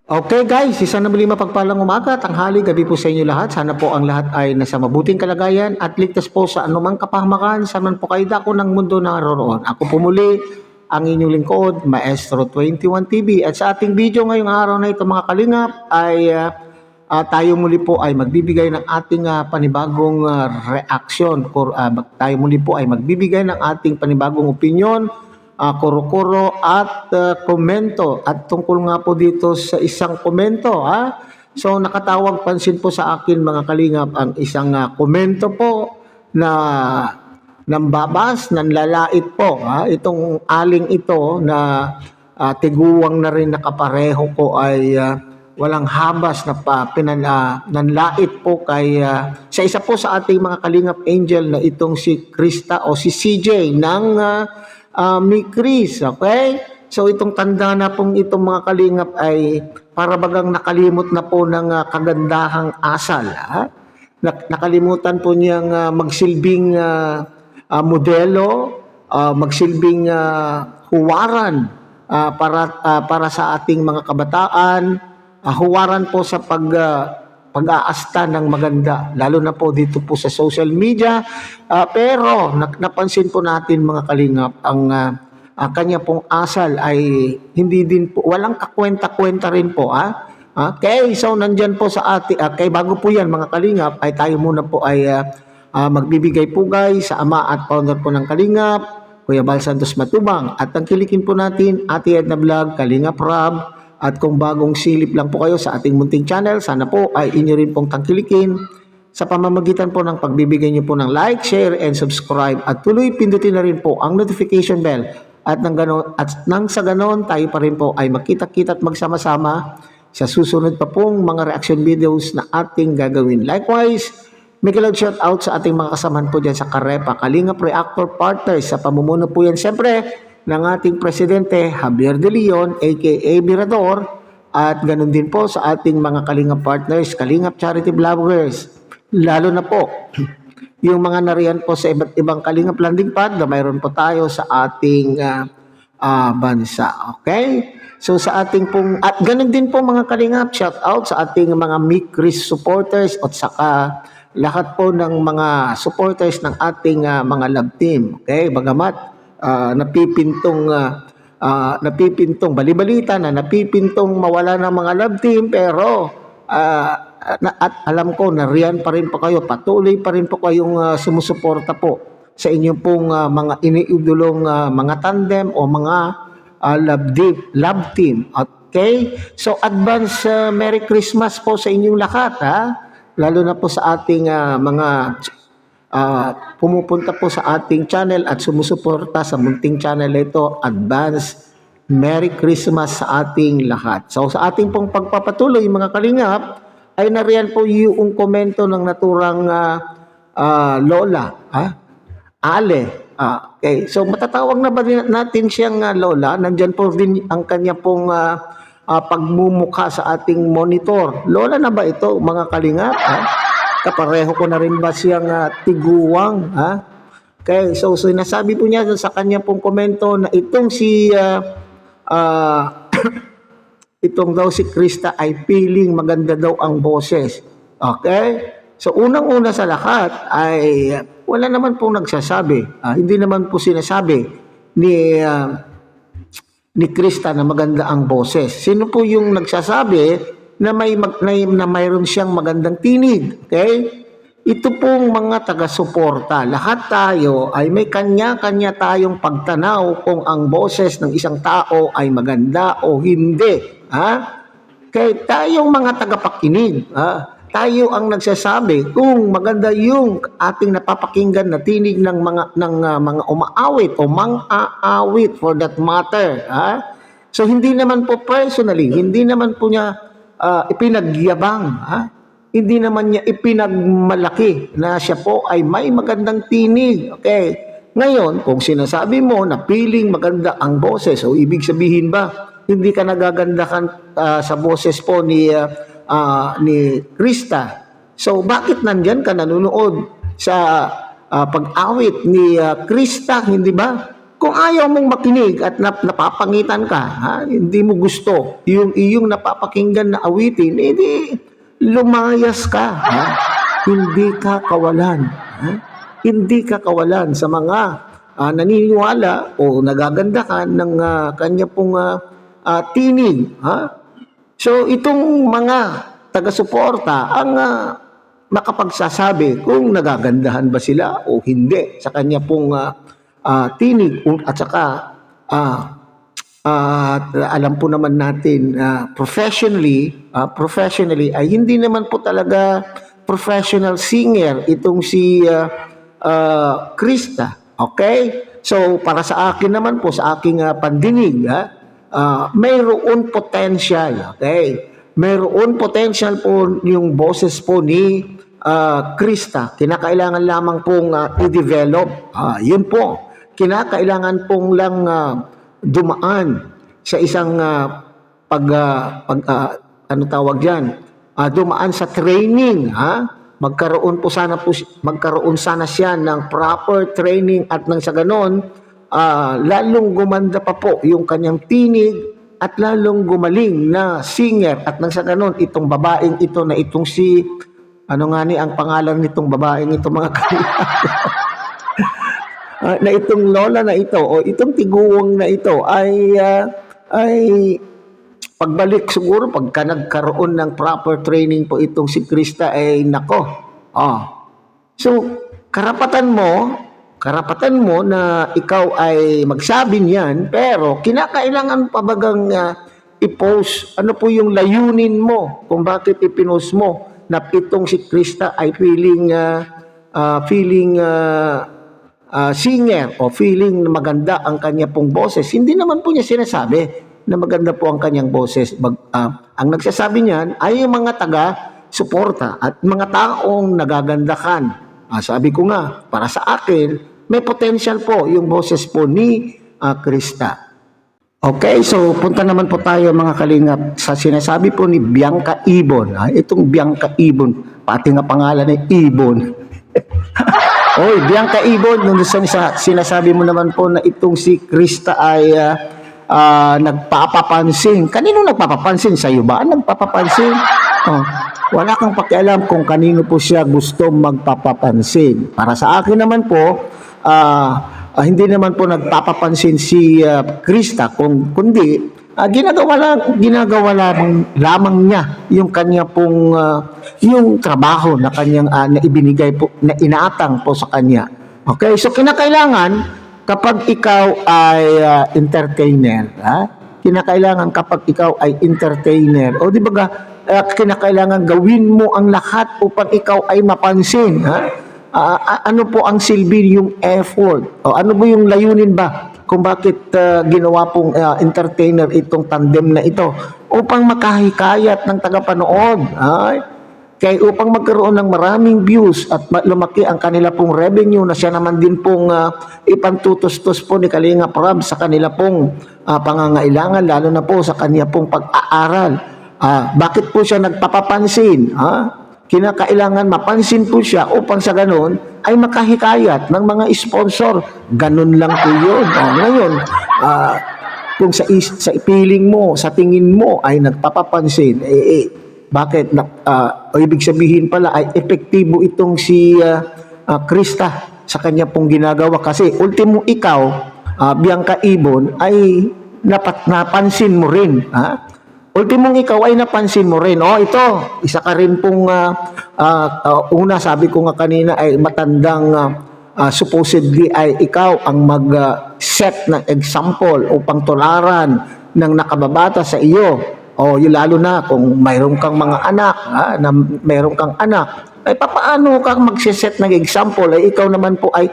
Okay guys, isa na muli mapagpalang umaga, tanghali, gabi po sa inyo lahat. Sana po ang lahat ay nasa mabuting kalagayan at ligtas po sa anumang kapahamakan. Saan man po kayo dako ng mundo naroroon. Ako po muli, ang inyong lingkod, Maestro 21 TV. At sa ating video ngayong araw na ito mga kalingap ay tayo muli po ay magbibigay ng ating panibagong reaksyon. Tayo muli po ay magbibigay ng ating panibagong opinion, kuro-kuro at komento. At tungkol nga po dito sa isang komento, so nakatawag pansin po sa akin mga kalingap ang isang komento po na nambabas, nanlalait po. Itong aling ito na tiguwang na rin nakapareho ko ay walang habas na nanlait po kay sa isa po sa ating mga kalingap angel na itong si Krista o si CJ ng Mi Chris, okay? So itong tanda na pong itong mga kalingap ay para bagang nakalimot na po ng kagandahang asal. Nakalimutan po niyang magsilbing modelo, magsilbing huwaran para sa ating mga kabataan, huwaran po sa pag-aasta ng maganda, lalo na po dito po sa social media. Pero napansin po natin mga kalingap, ang kanya pong asal ay hindi din po, walang kakwenta-kwenta rin po. Okay, so nandyan po sa ating, kay bago po yan mga kalingap, ay tayo muna po ay magbibigay pugay sa ama at founder po ng Kalingap, Kuya Bal Santos Matubang. At tangkilikin po natin Ate Edna Vlog, Kalingap Rob. At kung bagong silip lang po kayo sa ating munting channel, sana po ay inyo rin pong tangkilikin sa pamamagitan po ng pagbibigay nyo po ng like, share, and subscribe. At tuloy pindutin na rin po ang notification bell. At nang sa ganon, tayo pa rin po ay magkita-kita at magsama-sama sa susunod pa pong mga reaction videos na ating gagawin. Likewise, may kilaw shout out sa ating mga kasamahan po dyan sa Karepa, Kalingap Reactor Partners. Sa pamumuno po yan siyempre ng ating Presidente Javier De Leon aka Mirador, at ganun din po sa ating mga Kalingap partners, Kalingap Charity Vloggers, lalo na po yung mga nariyan po sa iba't ibang Kalingap landing pad na mayroon po tayo sa ating bansa. Okay? So sa ating pong, at ganun din po mga Kalingap, shout out sa ating mga Mi Chris supporters at saka lahat po ng mga supporters ng ating mga love team. Okay? Bagamat napipintong balibalita na napipintong mawala ng mga love team, pero at alam ko na riyan pa rin po kayo, patuloy pa rin po kayong sumusuporta po sa inyong pong mga iniidolong mga tandem o mga love team. Okay? So advance Merry Christmas po sa inyong lahat, lalo na po sa ating mga pumupunta po sa ating channel at sumusuporta sa munting channel ito. Advance Merry Christmas sa ating lahat. So sa ating pong pagpapatuloy mga kalingap, ay nariyan po yung komento ng naturang lola, Ale. Okay, so matatawag na ba natin siyang lola? Nandyan po din ang kanya pong pagmumukha sa ating monitor. Lola na ba ito mga kalingap? Kapareho ko na rin ba siyang tiguwang? Okay, so sinasabi po niya sa kanya pong komento na itong si itong daw si Krista ay feeling maganda daw ang boses. Okay? So unang-una sa lahat ay wala naman pong nagsasabi. Hindi naman po sinasabi ni Krista na maganda ang boses. Sino po yung nagsasabi na mayroon siyang magandang tinig? Okay? Ito pong mga taga-suporta. Lahat tayo ay may kanya-kanya tayong pagtanaw kung ang boses ng isang tao ay maganda o hindi. Kaya tayong mga tagapakinig, tayo ang nagsasabi kung maganda yung ating napapakinggan na tinig ng mga umaawit o mang-aawit for that matter. So hindi naman po personally, hindi naman po niya ipinagyabang, hindi naman niya ipinagmalaki na siya po ay may magandang tinig. Okay? Ngayon, kung sinasabi mo na feeling maganda ang boses, o ibig sabihin ba hindi ka nagagandahan sa boses po ni Krista? So bakit nandyan ka nanonood sa pag-awit ni Krista, hindi ba? Kung ayaw mong makinig at napapangitan ka, hindi mo gusto yung iyong napapakinggan na awitin, edi lumayas ka. Hindi ka kawalan. Hindi ka kawalan sa mga naniniwala o nagaganda ka ng kanya pong tinig. So itong mga taga-suporta ang makapagsasabi kung nagagandahan ba sila o hindi sa kanya pong tinig at saka alam po naman natin professionally ay hindi naman po talaga professional singer itong si Krista. Okay? So para sa akin naman po, sa aking pandinig, mayroon potential. Okay? Mayroon potential po yung boses po ni Krista. Kinakailangan lamang pong i-develop. Yun po. Kinakailangan pong lang dumaan sa isang ano tawag diyan? Dumaan sa training, magkaroon sana siya ng proper training at nang sa ganon lalong gumanda pa po yung kanyang tinig at lalong gumaling na singer at nang sa ganon itong babaeng ito na itong si ano nga ni ang pangalan nitong babaeng ito mga na itong lola na ito o itong tiguwang na ito ay pagbalik siguro pagka nagkaroon ng proper training po itong si Krista ay nako. So karapatan mo na ikaw ay magsabi niyan, pero kinakailangan pa bagang i-post ano po yung layunin mo kung bakit ipinost mo na itong si Krista ay feeling singer o feeling na maganda ang kanya pong boses. Hindi naman po niya sinasabi na maganda po ang kanyang boses. Ang nagsasabi niyan ay yung mga taga-suporta at mga taong nagagandakan. Sabi ko nga, para sa akin, may potential po yung boses po ni Krista. Okay, so punta naman po tayo mga kalingap sa sinasabi po ni Bianca Ibon. Itong Bianca Ibon, pati nga pangalan ay Ibon. Oy, Bianca Ibon, nung sinasabi mo naman po na itong si Krista ay nagpapapansin. Kanino nagpapapansin? Sa'yo ba nagpapapansin? Wala kang pakialam kung kanino po siya gusto magpapapansin. Para sa akin naman po, hindi naman po nagpapapansin si Krista, kundi ginagawa lamang niya yung kanya pong yung trabaho na kanyang na ibinigay po, na inaatang po sa kanya. Okay, so kinakailangan kapag ikaw ay entertainer, kinakailangan kapag ikaw ay entertainer, o di ba kinakailangan gawin mo ang lahat upang ikaw ay mapansin, ano po ang silbi yung effort? O ano ba yung layunin ba kung bakit ginawa pong entertainer itong tandem na ito? Upang makahikayat ng tagapanood. Kaya upang magkaroon ng maraming views at lumaki ang kanila pong revenue na siya naman din pong ipantutos-tos po ni Kalinga Prab sa kanila pong pangangailangan, lalo na po sa kanya pong pag-aaral. Bakit po siya nagpapapansin? Kinakailangan mapansin po siya upang sa ganon ay makahikayat ng mga sponsor. Ganon lang po yun. Ngayon, kung sa feeling mo, sa tingin mo ay nagpapapansin, bakit? Ibig sabihin pala ay epektibo itong si Krista sa kanya pong ginagawa. Kasi ultimo ikaw, Bianca Ibon, ay napansin mo rin. Ultimong ikaw ay napansin mo rin. Ito, isa ka rin pong una, sabi ko nga kanina, ay matandang supposedly ay ikaw ang mag-set ng example upang tularan ng nakababata sa iyo. Yung lalo na kung mayroon kang mga anak, na mayroon kang anak, ay papaano kang mag-set ng example? Ay ikaw naman po ay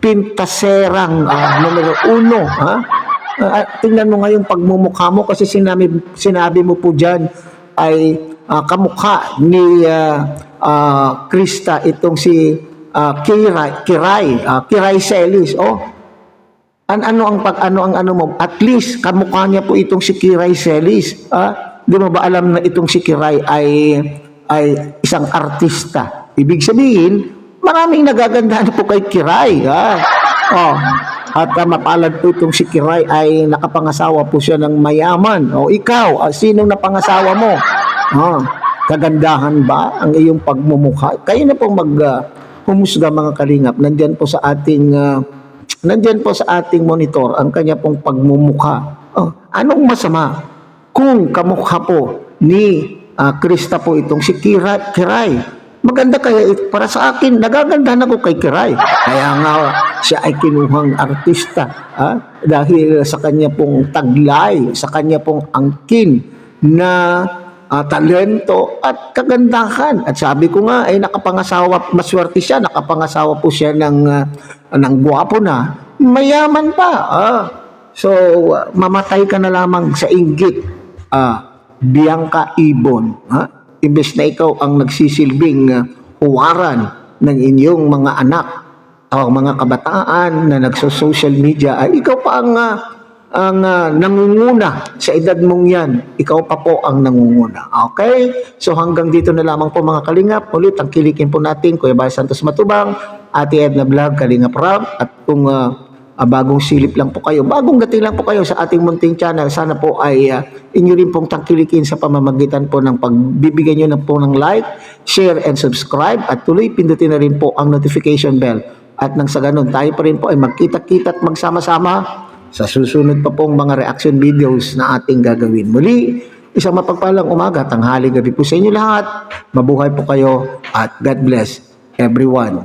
pintaserang numero 1, tingnan mo nga yung pagmumukha mo kasi sinabi mo po dyan ay kamukha ni Krista itong si Kiray Celis. Ano ang mo? At least kamukha niya po itong si Kiray Celis. Di mo ba alam na itong si Kiray ay isang artista? Ibig sabihin, maraming nagagandahan po kay Kiray. At mapalad po itong si Kiray ay nakapangasawa po siya ng mayaman. O ikaw, sinong napangasawa mo? Kagandahan ba ang iyong pagmumukha? Kayo na pong humusga mga kalingap. Nandiyan po sa ating monitor ang kanya pong pagmumukha. Anong masama kung kamukha po ni Krista po itong si Kiray? Maganda kaya para sa akin, nagagandahan ako kay Kiray. Kaya nga siya ay kinuhang artista dahil sa kanya pong taglay, sa kanya pong angkin na talento at kagandahan. At sabi ko nga ay nakapangasawa, maswerte siya, nakapangasawa po siya ng gwapo na, mayaman pa. So mamatay ka na lamang sa inggit. Bianca Ibon, imbes na ikaw ang nagsisilbing huwaran ng inyong mga anak o mga kabataan na nagso-social media, ay ikaw pa ang nangunguna sa edad mong yan. Ikaw pa po ang nangunguna. Okay? So hanggang dito na lamang po mga kalingap. Ulit ang kilikin po natin, Kuya Bal Santos Matubang, Ate Edna Vlog, Kalingap Rob, at kung bagong silip lang po kayo, bagong dating lang po kayo sa ating munting channel, sana po ay inyo rin pong tangkilikin sa pamamagitan po ng pagbibigay nyo po ng like, share, and subscribe, at tuloy pindutin na rin po ang notification bell. At nang sa ganun, tayo pa rin po ay magkita-kita at magsama-sama sa susunod pa pong mga reaction videos na ating gagawin. Muli, isang mapagpalang umaga, tanghali, gabi po sa inyo lahat. Mabuhay po kayo at God bless everyone.